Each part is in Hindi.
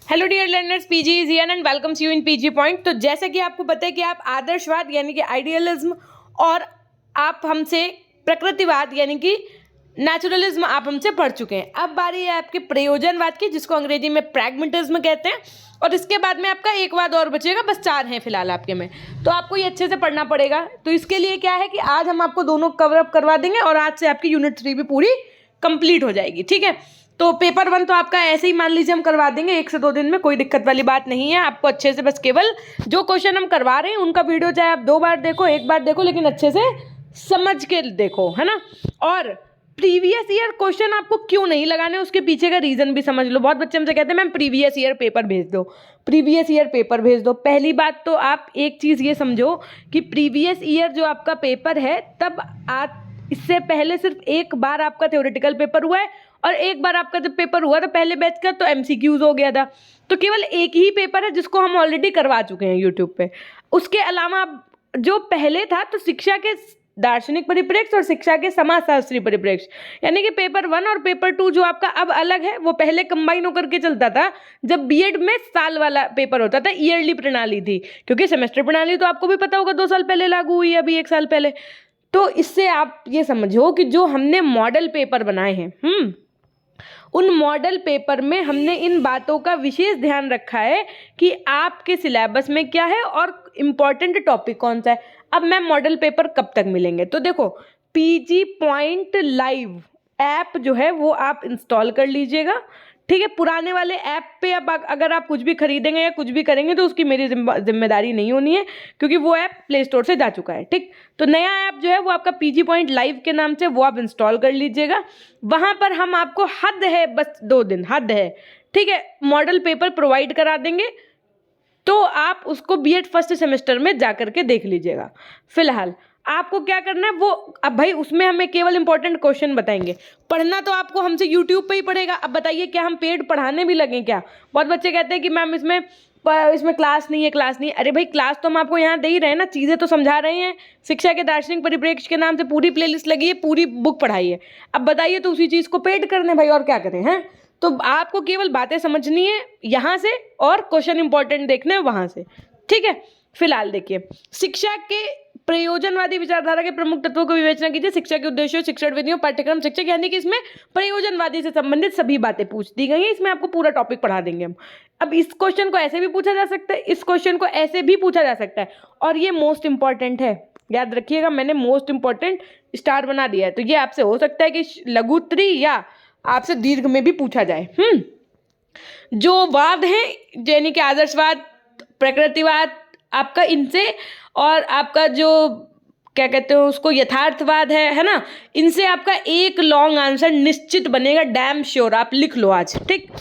Hello dear learners, PG is here and welcomes you in PG point. तो जैसे कि आपको पता है कि आप आदर्शवाद यानी कि आइडियलिज्म और आप हमसे प्रकृतिवाद यानी कि नेचुरलिज्म आप हमसे पढ़ चुके हैं। अब बारी है आपके प्रयोजनवाद की, जिसको अंग्रेजी में प्रैग्मेटिज्म कहते हैं। और इसके बाद में आपका एक वाद और बचेगा, बस 4 हैं फिलहाल आपके में। तो आपको ये अच्छे से पढ़ना पड़ेगा। तो इसके लिए क्या है कि आज हम आपको दोनों कवर अप करवा देंगे और आज से आपकी यूनिट 3 भी पूरी कंप्लीट हो जाएगी। ठीक है, तो पेपर 1 तो आपका ऐसे ही मान लीजिए हम करवा देंगे 1 से 2 दिन में, कोई दिक्कत वाली बात नहीं है। आपको अच्छे से बस केवल जो क्वेश्चन हम करवा रहे हैं उनका वीडियो चाहे आप 2 बार देखो, 1 बार देखो, लेकिन अच्छे से समझ के देखो, है ना। और प्रीवियस ईयर क्वेश्चन आपको क्यों नहीं लगाने, उसके पीछे का रीजन भी समझ लो। बहुत बच्चे हमसे कहते हैं मैम प्रीवियस ईयर पेपर भेज दो, प्रीवियस ईयर पेपर भेज दो। पहली बात तो आप एक चीज़ ये समझो कि प्रीवियस ईयर जो आपका पेपर है, तब आप इससे पहले सिर्फ एक बार आपका थ्योरेटिकल पेपर हुआ है और एक बार आपका जब पेपर हुआ था पहले बैच का तो एमसीक्यूज हो गया था। तो केवल एक ही पेपर है जिसको हम ऑलरेडी करवा चुके हैं यूट्यूब पे। उसके अलावा जो पहले था तो शिक्षा के दार्शनिक परिप्रेक्ष्य और शिक्षा के समाजशास्त्री परिप्रेक्ष्य, यानी कि पेपर 1 और पेपर 2 जो आपका अब अलग है, वो पहले कंबाइन होकर के चलता था। जब बीएड में साल वाला पेपर होता था, ईयरली प्रणाली थी, क्योंकि सेमेस्टर प्रणाली तो आपको भी पता होगा 2 साल पहले लागू हुई, अभी 1 साल पहले। तो इससे आप ये समझो कि जो हमने मॉडल पेपर बनाए हैं, उन मॉडल पेपर में हमने इन बातों का विशेष ध्यान रखा है कि आपके सिलेबस में क्या है और इम्पॉर्टेंट टॉपिक कौन सा है। अब मैम मॉडल पेपर कब तक मिलेंगे, तो देखो पीजी पॉइंट लाइव ऐप जो है वो आप इंस्टॉल कर लीजिएगा। ठीक है, पुराने वाले ऐप पे अब अगर आप कुछ भी खरीदेंगे या कुछ भी करेंगे तो उसकी मेरी जिम्मेदारी नहीं होनी है, क्योंकि वो ऐप प्ले स्टोर से जा चुका है। ठीक, तो नया ऐप जो है वो आपका पीजी पॉइंट लाइव के नाम से वो आप इंस्टॉल कर लीजिएगा। वहाँ पर हम आपको हद है बस 2 दिन, हद है, ठीक है, मॉडल पेपर प्रोवाइड करा देंगे। तो आप उसको बीएड फर्स्ट सेमेस्टर में जा करके देख लीजिएगा। फिलहाल आपको क्या करना है वो, अब भाई उसमें हमें केवल इंपॉर्टेंट क्वेश्चन बताएंगे। पढ़ना तो आपको हमसे यूट्यूब पे ही पड़ेगा। अब बताइए क्या हम पेड पढ़ाने भी लगें क्या? बहुत बच्चे कहते हैं कि मैम इसमें क्लास नहीं है, क्लास नहीं है। अरे भाई क्लास तो हम आपको यहाँ दे ही रहे हैं ना, चीज़ें तो समझा रहे हैं। शिक्षा के दार्शनिक परिप्रेक्ष्य के नाम से पूरी प्लेलिस्ट लगी है, पूरी बुक पढ़ाई है। अब बताइए तो उसी चीज़ को पेड करने भाई, और क्या करें हैं। तो आपको केवल बातें समझनी है यहाँ से और क्वेश्चन इंपॉर्टेंट देखने हैं वहाँ से। ठीक है, फिलहाल देखिए शिक्षा के प्रयोजनवादी विचारधारा के प्रमुख तत्वों को विवेचना कीजिए। शिक्षा के उद्देश्यों, शिक्षण विधियों, पाठ्यक्रम शिक्षक, यानी कि इसमें प्रयोजनवादी से संबंधित सभी बातें पूछ दी गई हैं। इसमें आपको पूरा टॉपिक पढ़ा देंगे हम। अब इस क्वेश्चन को ऐसे भी पूछा जा सकता है, इस क्वेश्चन को ऐसे भी पूछा जा सकता है, और ये मोस्ट इंपॉर्टेंट है, याद रखिएगा। मैंने मोस्ट इंपॉर्टेंट स्टार बना दिया है, तो ये आपसे हो सकता है कि लघुत्तरी या आपसे दीर्घ में भी पूछा जाए। जो वाद है यानी कि आदर्शवाद, प्रकृतिवाद, आपका इनसे, और आपका जो क्या कहते हो उसको यथार्थवाद है ना, इनसे आपका एक लॉन्ग आंसर निश्चित बनेगा, डैम श्योर। आप लिख लो आज। ठीक,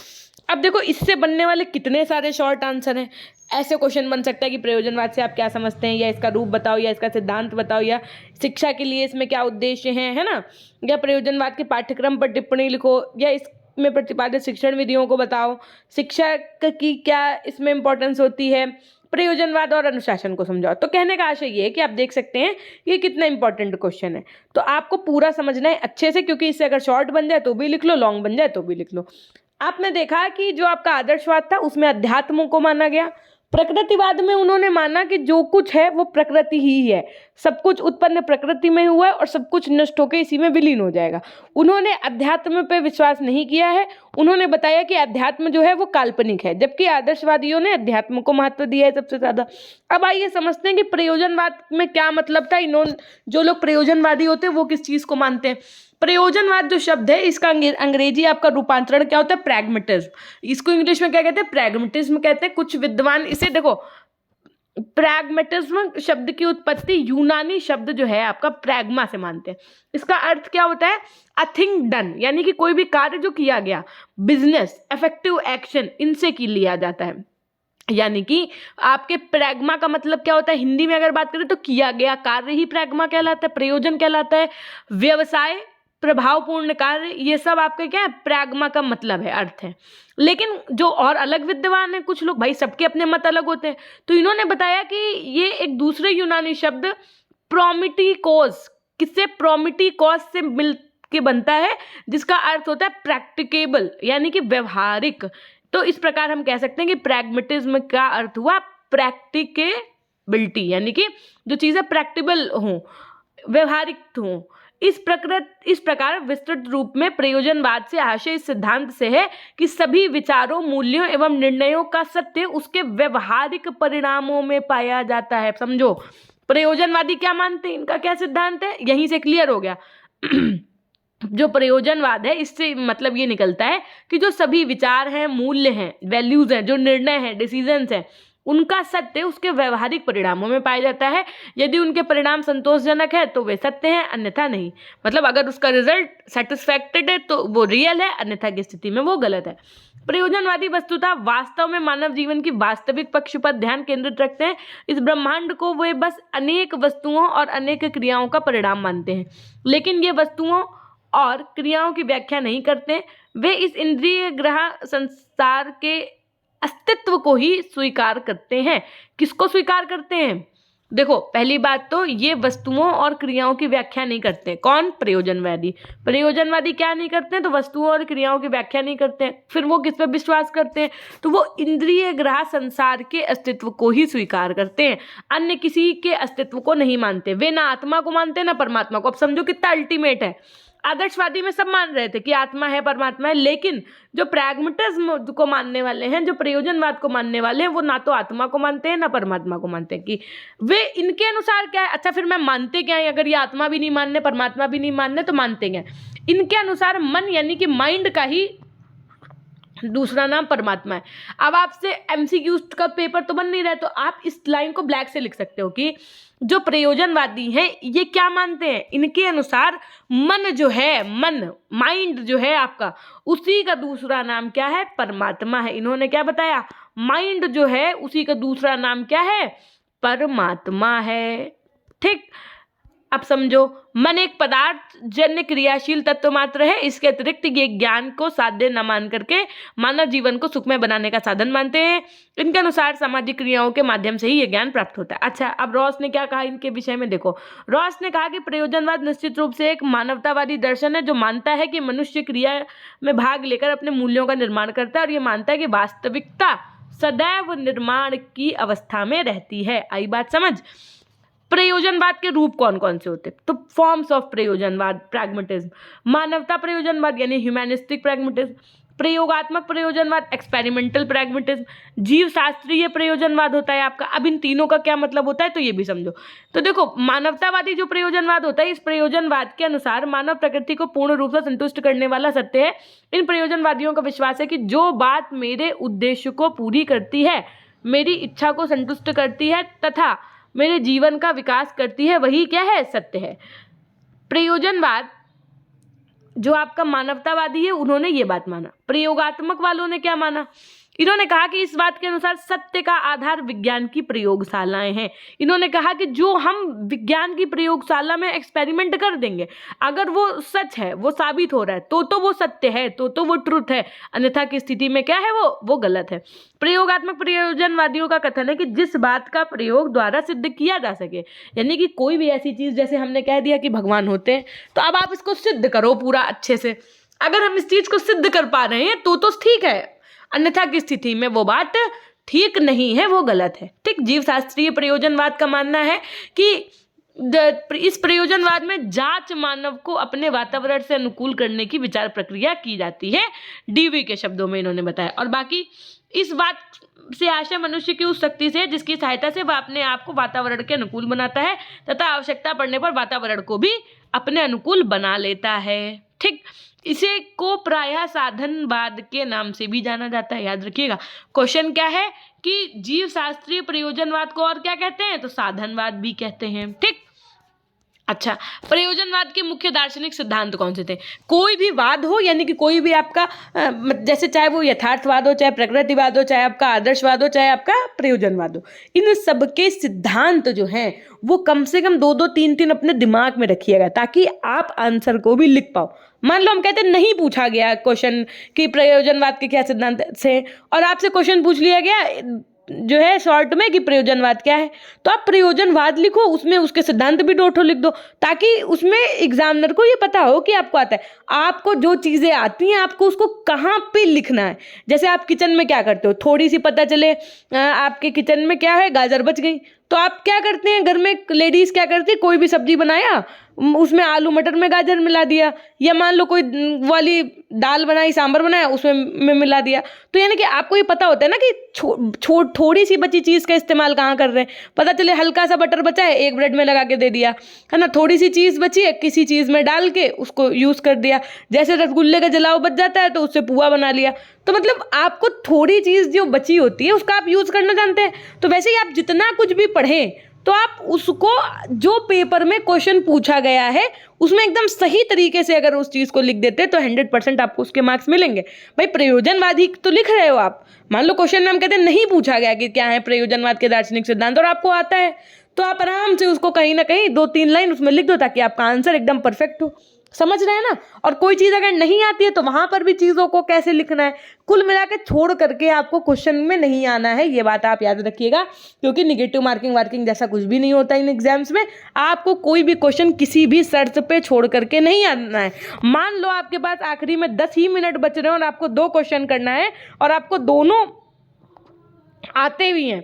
अब देखो इससे बनने वाले कितने सारे शॉर्ट आंसर हैं। ऐसे क्वेश्चन बन सकता है कि प्रयोजनवाद से आप क्या समझते हैं, या इसका रूप बताओ, या इसका सिद्धांत बताओ, या शिक्षा के लिए इसमें क्या उद्देश्य है ना, या प्रयोजनवाद के पाठ्यक्रम पर टिप्पणी लिखो, या इसमें प्रतिपादित शिक्षण विधियों को बताओ, शिक्षा की क्या इसमें इंपॉर्टेंस होती है, प्रयोजनवाद और अनुशासन को समझाओ। तो कहने का आशय ये है कि आप देख सकते हैं ये कितना इंपॉर्टेंट क्वेश्चन है। तो आपको पूरा समझना है अच्छे से, क्योंकि इससे अगर शॉर्ट बन जाए तो भी लिख लो, लॉन्ग बन जाए तो भी लिख लो। आपने देखा कि जो आपका आदर्शवाद था उसमें अध्यात्म को माना गया। प्रकृतिवाद में उन्होंने माना कि जो कुछ है वो प्रकृति ही है, सब कुछ उत्पन्न प्रकृति में हुआ है और सब कुछ नष्ट होकर इसी में विलीन हो जाएगा। उन्होंने अध्यात्म पे विश्वास नहीं किया है। उन्होंने बताया कि अध्यात्म जो है वो काल्पनिक है, जबकि आदर्शवादियों ने अध्यात्म को महत्व दिया है सबसे ज्यादा। अब आइए समझते हैं कि प्रयोजनवाद में क्या मतलब था। इन्होंने, जो लोग प्रयोजनवादी होते हैं वो किस चीज को मानते हैं। प्रयोजनवाद जो शब्द है इसका अंग्रेजी आपका रूपांतरण क्या होता है, प्रैग्मेटिज्म। इसको इंग्लिश में क्या कहते हैं, प्रैग्मेटिज्म कहते हैं। कुछ विद्वान इसे देखो, प्रैग्मेटिज्म शब्द की उत्पत्ति यूनानी शब्द जो है आपका प्रैग्मा से मानते हैं। इसका अर्थ क्या होता है, अ थिंग डन, यानी कि कोई भी कार्य जो किया गया, बिजनेस, इफेक्टिव एक्शन, इनसे की लिया जाता है। यानी कि आपके प्रैग्मा का मतलब क्या होता है, हिंदी में अगर बात करें तो किया गया कार्य ही प्रैग्मा कहलाता है, प्रयोजन कहलाता है। व्यवसाय, प्रभावपूर्ण कार्य, ये सब आपके क्या है, प्रैग्मा का मतलब है, अर्थ है। लेकिन जो और अलग विद्वान है कुछ लोग, भाई सबके अपने मत अलग होते हैं, तो इन्होंने बताया कि ये एक दूसरे यूनानी शब्द प्रोमिटिकोस, किससे, प्रोमिटिकोस से मिल के बनता है, जिसका अर्थ होता है प्रैक्टिकेबल, यानी कि व्यवहारिक। तो इस प्रकार हम कह सकते हैं कि प्रैग्मेटिज्म का अर्थ हुआ प्रैक्टिकेबिलिटी, यानी कि जो चीजें प्रैक्टिबल हों, व्यवहारिक हों। इस प्रकार विस्तृत रूप में प्रयोजनवाद से आशय इस सिद्धांत से है कि सभी विचारों, मूल्यों एवं निर्णयों का सत्य उसके व्यवहारिक परिणामों में पाया जाता है। समझो, प्रयोजनवादी क्या मानते हैं, इनका क्या सिद्धांत है, यहीं से क्लियर हो गया। जो प्रयोजनवाद है, इससे मतलब ये निकलता है कि जो सभी विचार हैं, मूल्य हैं, वैल्यूज हैं, जो निर्णय हैं, डिसीजंस हैं, उनका सत्य उसके व्यवहारिक परिणामों में पाया जाता है। यदि उनके परिणाम संतोषजनक है तो वे सत्य हैं, अन्यथा नहीं। मतलब अगर उसका रिजल्ट सेटिस्फैक्टेड है तो वो रियल है, अन्यथा की स्थिति में वो गलत है। प्रयोजनवादी वस्तुतः वास्तव में मानव जीवन की वास्तविक पक्ष पर ध्यान केंद्रित रखते हैं। इस ब्रह्मांड को वे बस अनेक वस्तुओं और अनेक क्रियाओं का परिणाम मानते हैं, लेकिन ये वस्तुओं और क्रियाओं की व्याख्या नहीं करते। वे इस इंद्रिय ग्रह संसार के अस्तित्व को ही स्वीकार करते हैं। किसको स्वीकार करते हैं? देखो, पहली बात तो ये वस्तुओं और क्रियाओं की व्याख्या नहीं करते। कौन? प्रयोजनवादी। प्रयोजनवादी क्या नहीं करते हैं? तो वस्तुओं और क्रियाओं की व्याख्या नहीं करते हैं। फिर वो किस पर विश्वास करते हैं? तो वो इंद्रिय ग्रह संसार के अस्तित्व को ही स्वीकार करते हैं, अन्य किसी के अस्तित्व को नहीं मानते। वे ना आत्मा को मानते ना परमात्मा को। अब समझो कितना अल्टीमेट है। आदर्शवादी में सब मान रहे थे कि आत्मा है, परमात्मा है, लेकिन जो प्रैग्मेटिज्म को मानने वाले हैं, जो प्रयोजनवाद को मानने वाले हैं, वो ना तो आत्मा को मानते हैं ना परमात्मा को मानते हैं। कि वे इनके अनुसार क्या है? अच्छा, फिर मैं मानते क्या है? अगर ये आत्मा भी नहीं मानने, परमात्मा भी नहीं मानने, तो मानते क्या? इनके अनुसार मन यानी कि माइंड का ही दूसरा नाम परमात्मा है। अब आपसे एमसीक्यू का पेपर तो बन नहीं रहा है, तो आप इस लाइन को ब्लैक से लिख सकते हो कि जो प्रयोजनवादी हैं ये क्या मानते हैं? इनके अनुसार मन जो है, मन, माइंड जो है आपका, उसी का दूसरा नाम क्या है? परमात्मा है। इन्होंने क्या बताया? माइंड जो है उसी का दूसरा नाम क्या है? परमात्मा है। ठीक, अब समझो, मन एक पदार्थ जन्य क्रियाशील तत्व मात्र है। इसके अतिरिक्त ये ज्ञान को साध्य न मान करके मानव जीवन को सुखमय बनाने का साधन मानते हैं। इनके अनुसार सामाजिक क्रियाओं के माध्यम से ही ये ज्ञान प्राप्त होता है। अच्छा, अब रॉस ने क्या कहा इनके विषय में? देखो, रॉस ने कहा कि प्रयोजनवाद निश्चित रूप से एक मानवतावादी दर्शन है जो मानता है कि मनुष्य क्रिया में भाग लेकर अपने मूल्यों का निर्माण करता है, और ये मानता है कि वास्तविकता सदैव निर्माण की अवस्था में रहती है। आई बात समझ? प्रयोजनवाद के रूप कौन कौन से होते हैं? तो फॉर्म्स ऑफ प्रयोजनवाद: प्रैग्मेटिज्म, मानवता प्रयोजनवाद यानी ह्यूमैनिस्टिक प्रैग्मेटिज्म, प्रयोगात्मक प्रयोजनवाद एक्सपेरिमेंटल प्रैग्मेटिज्म, जीव शास्त्रीय प्रयोजनवाद होता है आपका। अब इन तीनों का क्या मतलब होता है तो ये भी समझो। तो देखो, मानवतावादी जो प्रयोजनवाद होता है, इस प्रयोजनवाद के अनुसार मानव प्रकृति को पूर्ण रूप से संतुष्ट करने वाला सत्य है। इन प्रयोजनवादियों का विश्वास है कि जो बात मेरे उद्देश्य को पूरी करती है, मेरी इच्छा को संतुष्ट करती है तथा मेरे जीवन का विकास करती है, वही क्या है? सत्य है। प्रयोजनवाद जो आपका मानवतावादी है, उन्होंने ये बात माना। प्रयोगात्मक वालों ने क्या माना? इन्होंने कहा कि इस बात के अनुसार सत्य का आधार विज्ञान की प्रयोगशालाएं हैं। इन्होंने कहा कि जो हम विज्ञान की प्रयोगशाला में एक्सपेरिमेंट कर देंगे, अगर वो सच है, वो साबित हो रहा है, तो वो सत्य है, तो वो ट्रुथ है, अन्यथा की स्थिति में क्या है? वो गलत है। प्रयोगात्मक प्रयोजनवादियों का कथन है कि जिस बात का प्रयोग द्वारा सिद्ध किया जा सके, यानी कि कोई भी ऐसी चीज, जैसे हमने कह दिया कि भगवान होते हैं, तो अब आप इसको सिद्ध करो पूरा अच्छे से। अगर हम इस चीज को सिद्ध कर पा रहे हैं तो ठीक है, अन्यथा की स्थिति में वो बात ठीक नहीं है, वो गलत है। ठीक, जीव शास्त्रीय प्रयोजनवाद का मानना है कि इस प्रयोजनवाद में जांच मानव को अपने वातावरण से अनुकूल करने की विचार प्रक्रिया की जाती है, डीवी के शब्दों में इन्होंने बताया। और बाकी इस बात से आशय मनुष्य की उस शक्ति से जिसकी सहायता से वह अपने आप को वातावरण के अनुकूल बनाता है तथा आवश्यकता पड़ने पर वातावरण को भी अपने अनुकूल बना लेता है। ठीक, इसे को प्रायः साधनवाद के नाम से भी जाना जाता है। याद रखिएगा, क्वेश्चन क्या है कि जीव शास्त्रीय प्रयोजनवाद को और क्या कहते हैं? तो साधनवाद भी कहते हैं। ठीक, अच्छा, प्रयोजनवाद के मुख्य दार्शनिक सिद्धांत कौन से थे? कोई भी वाद हो, यानी कि कोई भी आपका जैसे चाहे वो यथार्थवाद हो, चाहे प्रकृतिवाद हो, चाहे आपका आदर्शवाद हो, चाहे आपका प्रयोजनवाद हो, इन सबके सिद्धांत जो हैं वो कम से कम 2-2, 3-3 अपने दिमाग में रखिएगा, ताकि आप आंसर को भी लिख पाओ। मान लो हम कहते हैं नहीं पूछा गया क्वेश्चन कि प्रयोजनवाद के क्या सिद्धांत से, और आपसे क्वेश्चन पूछ लिया गया जो है शॉर्ट में कि प्रयोजनवाद क्या है। तो आप प्रयोजनवाद लिखो, उसमें उसके सिद्धांत भी 2 लिख दो, ताकि उसमें एग्जामिनर को ये पता हो कि आपको आता है। आपको जो चीजें आती हैं आपको उसको कहाँ पे लिखना है। जैसे आप किचन में क्या करते हो, थोड़ी सी पता चले आपके किचन में क्या है, गाजर बच गई, तो आप क्या करते हैं, घर में लेडीज क्या करती है, कोई भी सब्जी बनाया उसमें आलू मटर में गाजर मिला दिया, या मान लो कोई वाली दाल बनाई, सांभर बनाया, उसमें में मिला दिया। तो यानी कि आपको ये पता होता है ना कि थोड़ी सी बची चीज़ का इस्तेमाल कहाँ कर रहे हैं। पता चले हल्का सा बटर बचा है, एक ब्रेड में लगा के दे दिया, है ना, थोड़ी सी चीज़ बची है, किसी चीज़ में डाल के उसको यूज़ कर दिया। जैसे रसगुल्ले का जलाव बच जाता है तो उससे पुआ बना लिया। तो मतलब आपको थोड़ी चीज़ जो बची होती है उसका आप यूज़ करना जानते हैं। तो वैसे ही आप जितना कुछ भी पढ़ें तो आप उसको जो पेपर में क्वेश्चन पूछा गया है उसमें एकदम सही तरीके से अगर उस चीज़ को लिख देते तो 100% आपको उसके मार्क्स मिलेंगे। भाई प्रयोजनवादी तो लिख रहे हो आप, मान लो क्वेश्चन में हम कहते हैं नहीं पूछा गया कि क्या है प्रयोजनवाद के दार्शनिक सिद्धांत और आपको आता है, तो आप आराम से उसको कहीं ना कहीं 2-3 लाइन उसमें लिख दो ताकि आपका आंसर एकदम परफेक्ट हो। समझ रहे हैं ना। और कोई चीज़ अगर नहीं आती है तो वहां पर भी चीज़ों को कैसे लिखना है, कुल मिला के छोड़ करके आपको क्वेश्चन में नहीं आना है, ये बात आप याद रखिएगा। क्योंकि निगेटिव मार्किंग वार्किंग जैसा कुछ भी नहीं होता इन एग्जाम्स में। आपको कोई भी क्वेश्चन किसी भी शर्त पे छोड़ करके नहीं आना है। मान लो आपके पास आखिरी में 10 ही मिनट बच रहे हैं और आपको 2 क्वेश्चन करना है और आपको दोनों आते भी हैं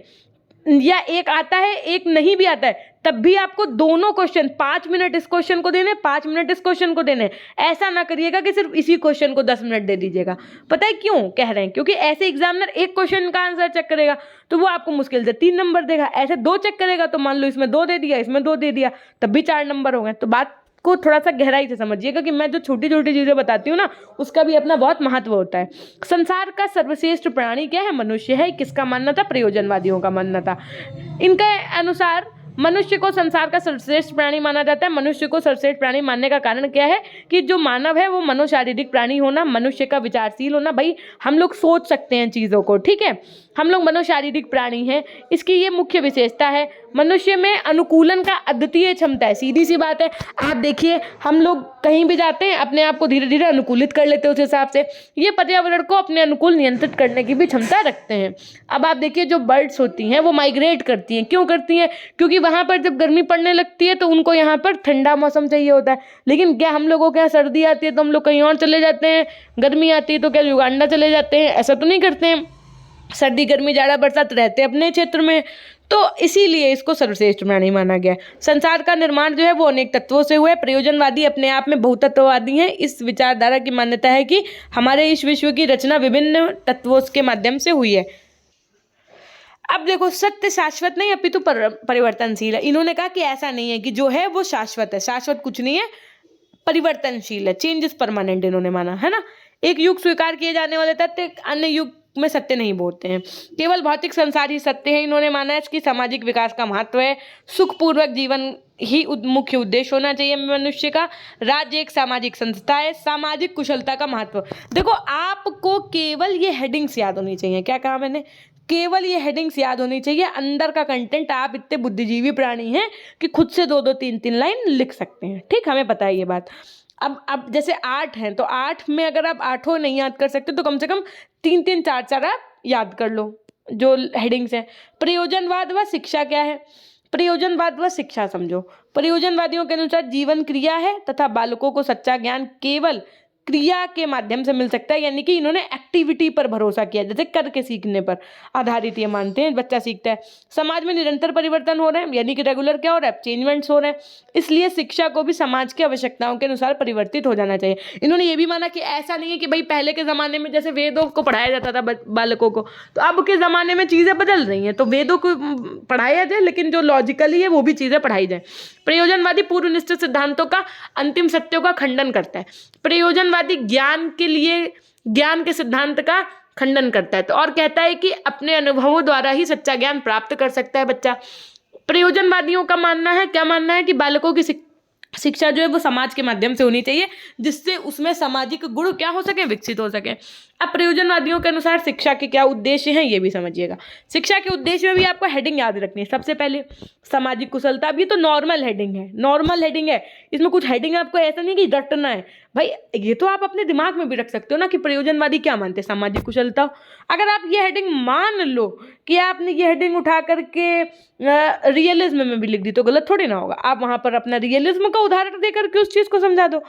या एक आता है एक नहीं भी आता है, तब भी आपको दोनों क्वेश्चन 5 मिनट इस क्वेश्चन को देने, 5 मिनट इस क्वेश्चन को देने। ऐसा ना करिएगा कि सिर्फ इसी क्वेश्चन को 10 मिनट दे दीजिएगा। पता है क्यों कह रहे हैं, क्योंकि ऐसे एग्जामिनर एक क्वेश्चन का आंसर चेक करेगा तो वो आपको मुश्किल से 3 नंबर देगा। ऐसे 2 चेक करेगा तो मान लो इसमें 2 दे दिया, इसमें 2 दे दिया, तब भी 4 नंबर हो गए। तो बात को थोड़ा सा गहराई से समझिएगा कि मैं जो छोटी छोटी चीजें बताती हूँ ना उसका भी अपना बहुत महत्व होता है। संसार का सर्वश्रेष्ठ प्राणी क्या है, मनुष्य है। किसका मानना था, प्रयोजनवादियों का मानना था। इनके अनुसार मनुष्य को संसार का सर्वश्रेष्ठ प्राणी माना जाता है। मनुष्य को सर्वश्रेष्ठ प्राणी मानने का कारण क्या है कि जो मानव है वो मनोशारीरिक प्राणी होना, मनुष्य का विचारशील होना। भाई हम लोग सोच सकते हैं चीज़ों को, ठीक है, हम लोग मनोशारीरिक प्राणी हैं, इसकी ये मुख्य विशेषता है। मनुष्य में अनुकूलन का अद्वितीय क्षमता है। सीधी सी बात है, आप देखिए हम लोग कहीं भी जाते हैं अपने आप को धीरे धीरे अनुकूलित कर लेते हैं उस हिसाब से। ये पर्यावरण को अपने अनुकूल नियंत्रित करने की भी क्षमता रखते हैं। अब आप देखिए जो बर्ड्स होती हैं वो माइग्रेट करती हैं, क्यों करती हैं, क्योंकि वहाँ पर जब गर्मी पड़ने लगती है तो उनको यहाँ पर ठंडा मौसम चाहिए होता है। लेकिन क्या हम लोगों के यहाँ सर्दी आती है तो हम लोग कहीं और चले जाते हैं, गर्मी आती है तो क्या युगांडा चले जाते हैं, ऐसा तो नहीं करते हैं। सर्दी गर्मी जाड़ा बरसात रहते अपने क्षेत्र में। तो इसीलिए इसको सर्वश्रेष्ठ प्राणी माना गया। संसार का निर्माण जो है वो अनेक तत्वों से हुआ है। प्रयोजनवादी अपने आप में बहुतत्ववादी हैं। इस विचारधारा की मान्यता है कि हमारे इस विश्व की रचना विभिन्न तत्वों के माध्यम से हुई है। अब देखो सत्य शाश्वत नहीं अपितु परिवर्तनशील है। इन्होंने कहा कि ऐसा नहीं है कि जो है वो शाश्वत है, शाश्वत कुछ नहीं है, परिवर्तनशील है, चेंज इज परमानेंट इन्होंने माना है ना। एक युग स्वीकार किए जाने वाले तथ्य अन्य युग में सत्य नहीं बोलते हैं। केवल भौतिक संसार ही सत्य है इन्होंने माना है। इसकी सामाजिक विकास का महत्व है। सुखपूर्वक जीवन ही मुख्य उद्देश्य होना चाहिए मनुष्य का। राज्य एक सामाजिक संस्था है। सामाजिक कुशलता का महत्व, देखो आपको केवल ये हेडिंग्स याद होनी चाहिए। क्या कहा मैंने, केवल ये हेडिंग्स याद होनी चाहिए। अंदर का कंटेंट आप इतने बुद्धिजीवी प्राणी हैं कि खुद से 2-2 3-3 लाइन लिख सकते हैं, ठीक, हमें पता है ये बात। अब जैसे 8 हैं तो 8 में अगर आप 8 नहीं याद कर सकते तो कम से कम 3-3 4-4 आप याद कर लो जो हेडिंग्स हैं। प्रयोजनवाद व शिक्षा क्या है, प्रयोजनवाद व शिक्षा समझो। प्रयोजनवादियों के अनुसार जीवन क्रिया है तथा बालकों को सच्चा ज्ञान केवल क्रिया के माध्यम से मिल सकता है। यानी कि इन्होंने एक्टिविटी पर भरोसा किया, जैसे करके सीखने पर आधारित ये मानते हैं बच्चा सीखता है। समाज में निरंतर परिवर्तन हो रहे हैं, यानी कि रेगुलर क्या हो रहा है, चेंजमेंट्स हो रहे हैं। इसलिए शिक्षा को भी समाज की आवश्यकताओं के अनुसार परिवर्तित हो जाना चाहिए। इन्होंने ये भी माना कि ऐसा नहीं है कि भाई पहले के ज़माने में जैसे वेदों को पढ़ाया जाता था बालकों को, तो अब के ज़माने में चीज़ें बदल रही हैं तो वेदों को पढ़ाया जाए, लेकिन जो लॉजिकली है वो भी चीज़ें पढ़ाई जाए। प्रयोजनवादी पूर्व निश्चित सिद्धांतों का अंतिम सत्यों का खंडन करता है। प्रयोजनवादी ज्ञान के लिए ज्ञान के सिद्धांत का खंडन करता है तो और कहता है कि अपने अनुभवों द्वारा ही सच्चा ज्ञान प्राप्त कर सकता है बच्चा। प्रयोजनवादियों का मानना है, क्या मानना है कि बालकों की शिक्षा जो है वो समाज के माध्यम से होनी चाहिए जिससे उसमें सामाजिक गुण क्या हो सके, विकसित हो सके। अब प्रयोजनवादियों के अनुसार शिक्षा के क्या उद्देश्य हैं ये भी समझिएगा। शिक्षा के उद्देश्य में भी आपको हेडिंग याद रखनी है। सबसे पहले सामाजिक कुशलता, अब ये तो नॉर्मल हेडिंग है, नॉर्मल हेडिंग है, इसमें कुछ हेडिंग आपको ऐसा नहीं कि रटना है भाई, ये तो आप अपने दिमाग में भी रख सकते हो ना कि प्रयोजनवादी क्या मानते हैं, सामाजिक कुशलता। अगर आप ये हेडिंग मान लो कि आपने ये हेडिंग उठा करके रियलिज्म में भी लिख दी तो गलत थोड़ी ना होगा। आप वहां पर अपना रियलिज्म का उदाहरण देकर के उस चीज को समझा दो।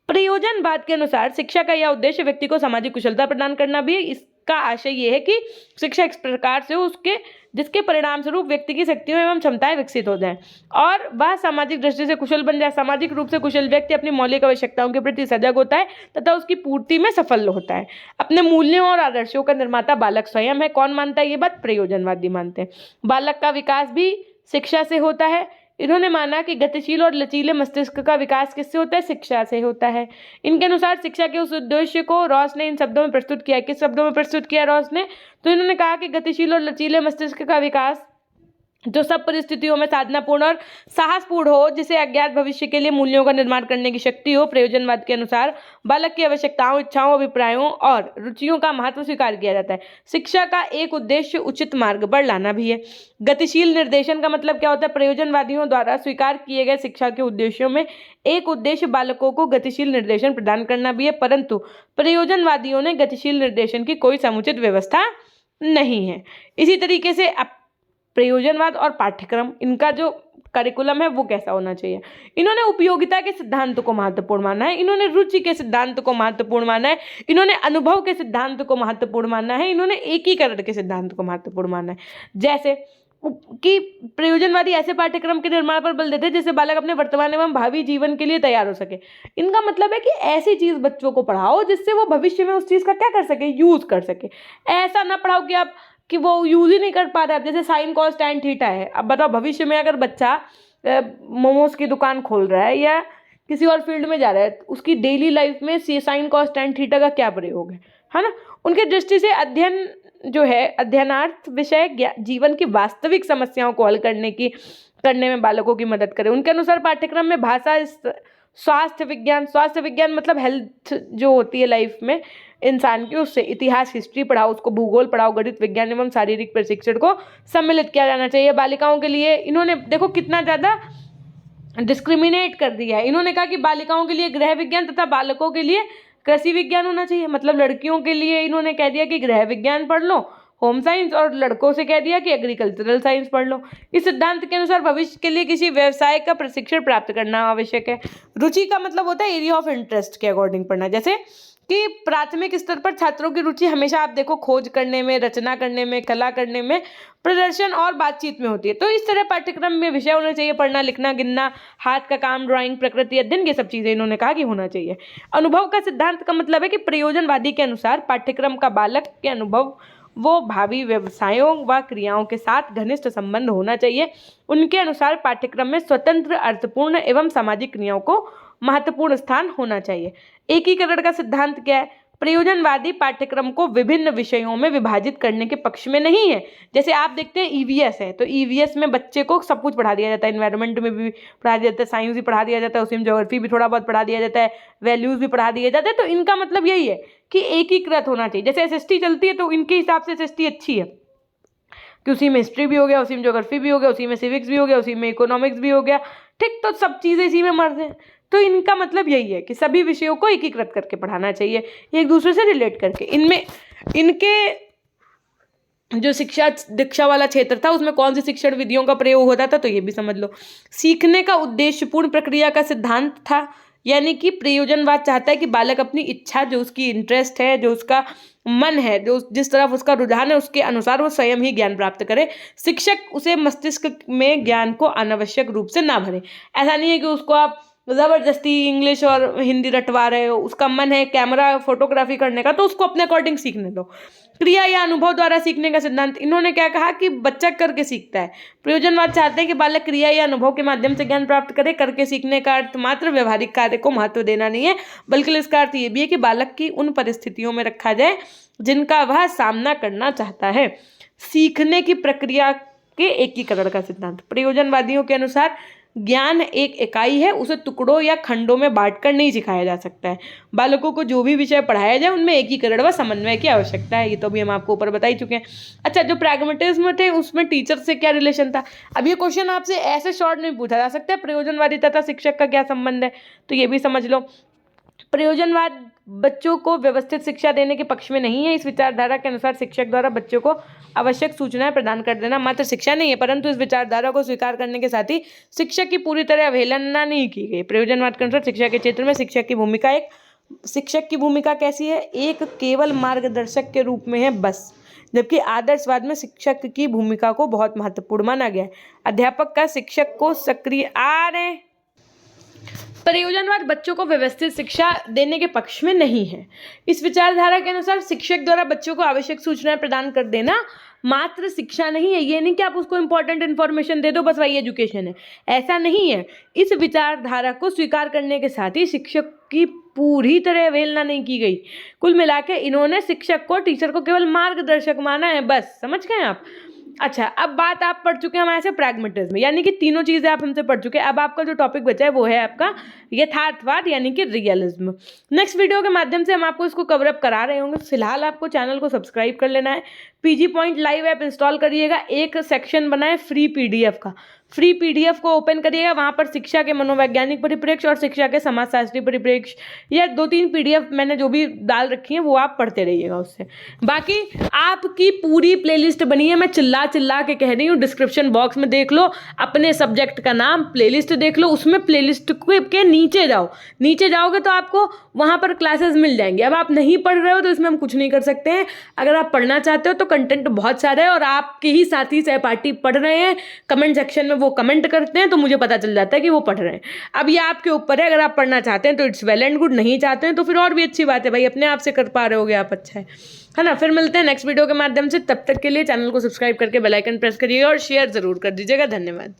प्रयोजनवाद के अनुसार शिक्षा का यह उद्देश्य व्यक्ति को सामाजिक कुशलता प्रदान करना भी है। इसका आशय यह है कि शिक्षा इस प्रकार से उसके जिसके परिणाम स्वरूप व्यक्ति की शक्तियों एवं क्षमताएं विकसित हो जाएं और वह सामाजिक दृष्टि से कुशल बन जाए। सामाजिक रूप से कुशल व्यक्ति अपनी मौलिक आवश्यकताओं के प्रति सजग होता है तथा उसकी पूर्ति में सफल होता है। अपने मूल्यों और आदर्शों का निर्माता बालक स्वयं है। कौन मानता है ये बात? प्रयोजनवादी मानते हैं। बालक का विकास भी शिक्षा से होता है। इन्होंने माना कि गतिशील और लचीले मस्तिष्क का विकास किससे होता है? शिक्षा से होता है। इनके अनुसार शिक्षा के उस उद्देश्य को रॉस ने इन शब्दों में प्रस्तुत किया। किस शब्दों में प्रस्तुत किया रॉस ने? तो इन्होंने कहा कि गतिशील और लचीले मस्तिष्क का विकास जो सब परिस्थितियों में साधनापूर्ण और साहसपूर्ण हो, जिसे अज्ञात भविष्य के लिए मूल्यों का निर्माण करने की शक्ति हो। प्रयोजनवाद के अनुसार बालक की आवश्यकताओं, इच्छाओं, अभिप्रायों और रुचियों का महत्व स्वीकार किया जाता है। शिक्षा का एक उद्देश्य उचित मार्ग पर लाना भी है। गतिशील निर्देशन का मतलब क्या होता है? प्रयोजनवादियों द्वारा स्वीकार किए गए शिक्षा के उद्देश्यों में एक उद्देश्य बालकों को गतिशील निर्देशन प्रदान करना भी है, परंतु प्रयोजनवादियों ने गतिशील निर्देशन की कोई समुचित व्यवस्था नहीं है। इसी तरीके से प्रयोजनवाद और पाठ्यक्रम, इनका जो करिकुलम है वो कैसा होना चाहिए? इन्होंने उपयोगिता के सिद्धांत को महत्वपूर्ण माना है। इन्होंने रुचि के सिद्धांत को महत्वपूर्ण माना है। इन्होंने अनुभव के सिद्धांत को महत्वपूर्ण माना है। इन्होंने एकीकरण के सिद्धांत को महत्वपूर्ण माना है। जैसे कि प्रयोजनवादी ऐसे पाठ्यक्रम के निर्माण पर बल देते हैं जिससे बालक अपने वर्तमान एवं भावी जीवन के लिए तैयार हो सके। इनका मतलब है कि ऐसी चीज बच्चों को पढ़ाओ जिससे वो भविष्य में उस चीज का क्या कर सके? यूज कर सके। ऐसा ना पढ़ाओ कि वो यूज ही नहीं कर पा रहा है। जैसे साइन कॉस टैन थीटा है। अब बताओ, भविष्य में अगर बच्चा मोमोज की दुकान खोल रहा है या किसी और फील्ड में जा रहा है, उसकी डेली लाइफ में साइन कॉस टैन थीटा का क्या प्रयोग है ना? उनके दृष्टि से अध्ययन जो है, अध्ययनार्थ विषय जीवन की वास्तविक समस्याओं को हल करने में बालकों की मदद करे। उनके अनुसार पाठ्यक्रम में भाषा, स्वास्थ्य विज्ञान मतलब हेल्थ जो होती है लाइफ में इंसान की, उससे इतिहास, हिस्ट्री पढ़ाओ, उसको भूगोल पढ़ाओ, गणित, विज्ञान एवं शारीरिक प्रशिक्षण को सम्मिलित किया जाना चाहिए। बालिकाओं के लिए इन्होंने देखो कितना ज़्यादा डिस्क्रिमिनेट कर दिया है। इन्होंने कहा कि बालिकाओं के लिए गृह विज्ञान तथा बालकों के लिए कृषि विज्ञान होना चाहिए। मतलब लड़कियों के लिए इन्होंने कह दिया कि गृह विज्ञान पढ़ लो, होम साइंस, और लड़कों से कह दिया कि एग्रीकल्चरल साइंस पढ़ लो। इस सिद्धांत के अनुसार भविष्य के लिए किसी व्यवसाय का प्रशिक्षण प्राप्त करना आवश्यक है। रुचि का मतलब होता है एरिया ऑफ इंटरेस्ट के अकॉर्डिंग पढ़ना। जैसे कि प्राथमिक स्तर पर छात्रों की रुचि हमेशा आप देखो खोज करने में, रचना करने में, कला करने में, प्रदर्शन और बातचीत में होती है। तो इस तरह पाठ्यक्रम में विषय होने चाहिए पढ़ना, लिखना, गिनना, हाथ का काम, ड्राइंग, प्रकृति अध्ययन, ये सब चीज़ें इन्होंने कहा कि होना चाहिए। अनुभव का सिद्धांत का मतलब है कि प्रयोजनवादी के अनुसार पाठ्यक्रम का बालक के अनुभव वो भावी व्यवसायों व क्रियाओं के साथ घनिष्ठ संबंध होना चाहिए। उनके अनुसार पाठ्यक्रम में स्वतंत्र, अर्थपूर्ण एवं सामाजिक क्रियाओं को महत्वपूर्ण स्थान होना चाहिए। एकीकरण का सिद्धांत क्या है? प्रयोजनवादी पाठ्यक्रम को विभिन्न विषयों में विभाजित करने के पक्ष में नहीं है। जैसे आप देखते हैं ईवीएस है, तो ईवीएस में बच्चे को सब कुछ पढ़ा दिया जाता है। एनवायरनमेंट में भी पढ़ा दिया जाता है, साइंस भी पढ़ा दिया जाता है, उसी में ज्योग्राफी भी थोड़ा बहुत पढ़ा दिया जाता है, वैल्यूज भी पढ़ा दिए जाते हैं। तो इनका मतलब यही है कि एकीकृत होना चाहिए। जैसे एसएसटी चलती है तो इनके हिसाब से एसएसटी अच्छी है कि उसी में हिस्ट्री भी हो गया, उसी में ज्योग्राफी भी हो गया, उसी में सिविक्स भी हो गया, उसी में इकोनॉमिक्स भी हो गया, ठीक, तो सब चीज़ें इसी में मर्ज हैं। तो इनका मतलब यही है कि सभी विषयों को एकीकृत करके पढ़ाना चाहिए, एक दूसरे से रिलेट करके। इनमें इनके जो शिक्षा दीक्षा वाला क्षेत्र था उसमें कौन सी शिक्षण विधियों का प्रयोग होता था, तो ये भी समझ लो। सीखने का उद्देश्यपूर्ण प्रक्रिया का सिद्धांत था, यानी कि प्रयोजनवाद चाहता है कि बालक अपनी इच्छा, जो उसकी इंटरेस्ट है, जो उसका मन है, जो जिस तरफ उसका रुझान है, उसके अनुसार वो स्वयं ही ज्ञान प्राप्त करे। शिक्षक उसे मस्तिष्क में ज्ञान को अनावश्यक रूप से ना भरे। ऐसा नहीं है कि उसको आप ज़बरदस्ती इंग्लिश और हिंदी रटवा रहे हो। उसका मन है कैमरा फोटोग्राफी करने का, तो उसको अपने अकॉर्डिंग सीखने दो। क्रिया या अनुभव द्वारा सीखने का सिद्धांत, इन्होंने क्या कहा कि बच्चा करके सीखता है। प्रयोजनवाद चाहते हैं कि बालक क्रिया या अनुभव के माध्यम से ज्ञान प्राप्त करे। करके सीखने का अर्थ मात्र व्यवहारिक कार्य को महत्व देना नहीं है, बल्कि इसका अर्थ ये भी है कि बालक की उन परिस्थितियों में रखा जाए जिनका वह सामना करना चाहता है। सीखने की प्रक्रिया के एकीकरण का सिद्धांत, प्रयोजनवादियों के अनुसार ज्ञान एक इकाई है, उसे टुकड़ों या खंडों में बांटकर नहीं सिखाया जा सकता है। बालकों को जो भी विषय पढ़ाया जाए उनमें एकीकरण व समन्वय की आवश्यकता है। ये तो भी हम आपको ऊपर बता ही चुके हैं। अच्छा, जो प्रैग्मेटिज्म थे उसमें टीचर से क्या रिलेशन था? अब ये क्वेश्चन आपसे ऐसे शॉर्ट नहीं पूछा जा सकता है, प्रयोजनवादी तथा शिक्षक का क्या संबंध है, तो ये भी समझ लो। प्रयोजनवाद बच्चों को व्यवस्थित शिक्षा देने के पक्ष में नहीं है। इस विचारधारा के अनुसार शिक्षक द्वारा बच्चों को आवश्यक सूचनाएं प्रदान कर देना मात्र शिक्षा नहीं है, परंतु इस विचारधारा को स्वीकार करने के साथ ही शिक्षक की पूरी तरह अवहेलना नहीं की गई। प्रयोजनवाद के अनुसार शिक्षा के क्षेत्र में शिक्षक की भूमिका कैसी है? एक केवल मार्गदर्शक के रूप में है बस, जबकि आदर्शवाद में शिक्षक की भूमिका को बहुत महत्वपूर्ण माना गया है। अध्यापक का शिक्षक को सक्रिय प्रयोजनवाद बच्चों को व्यवस्थित शिक्षा देने के पक्ष में नहीं है। इस विचारधारा के अनुसार शिक्षक द्वारा बच्चों को आवश्यक सूचनाएं प्रदान कर देना मात्र शिक्षा नहीं है। ये नहीं कि आप उसको इंपॉर्टेंट इन्फॉर्मेशन दे दो बस वही एजुकेशन है, ऐसा नहीं है। इस विचारधारा को स्वीकार करने के साथ ही शिक्षक की पूरी तरह अवहेलना नहीं की गई। कुल मिला के इन्होंने शिक्षक को, टीचर को केवल मार्गदर्शक माना है बस। समझ गए आप? अच्छा, अब बात आप पढ़ चुके हैं हमारे से प्रैग्मेटिज्म, यानी कि तीनों चीज़ें आप हमसे पढ़ चुके हैं। अब आपका जो टॉपिक बचा है वो है आपका यथार्थवाद यानी कि रियलिज्म। नेक्स्ट वीडियो के माध्यम से हम आपको इसको कवर अप करा रहे होंगे। फिलहाल आपको चैनल को सब्सक्राइब कर लेना है। PG point live app install करिएगा। एक सेक्शन बनाए फ्री पीडीएफ का, फ्री पीडीएफ को ओपन करिएगा। वहाँ पर शिक्षा के मनोवैज्ञानिक परिप्रेक्ष्य और शिक्षा के समाजशास्त्री परिप्रेक्ष्य, या 2-3 पीडीएफ मैंने जो भी डाल रखी है वो आप पढ़ते रहिएगा उससे। बाकी आपकी पूरी प्लेलिस्ट बनी है, मैं चिल्ला के कह रही हूँ। डिस्क्रिप्शन बॉक्स में देख लो, अपने सब्जेक्ट का नाम प्लेलिस्ट देख लो, उसमें प्लेलिस्ट के नीचे जाओ। नीचे जाओगे तो आपको वहाँ पर क्लासेस मिल जाएंगे। अब आप नहीं पढ़ रहे हो तो इसमें हम कुछ नहीं कर सकते हैं। अगर आप पढ़ना चाहते हो तो कंटेंट बहुत सारा है और आपके ही साथी सहपाठी पढ़ रहे हैं, कमेंट सेक्शन में वो कमेंट करते हैं तो मुझे पता चल जाता है कि वो पढ़ रहे हैं। अब ये आपके ऊपर है, अगर आप पढ़ना चाहते हैं तो इट्स वेल एंड गुड, नहीं चाहते हैं तो फिर और भी अच्छी बात है भाई, अपने आप से कर पा रहे होगे आप, अच्छा है ना। फिर मिलते हैं नेक्स्ट वीडियो के माध्यम से। तब तक के लिए चैनल को सब्सक्राइब करके बेल आइकन प्रेस करिएगा और शेयर जरूर कर दीजिएगा। धन्यवाद।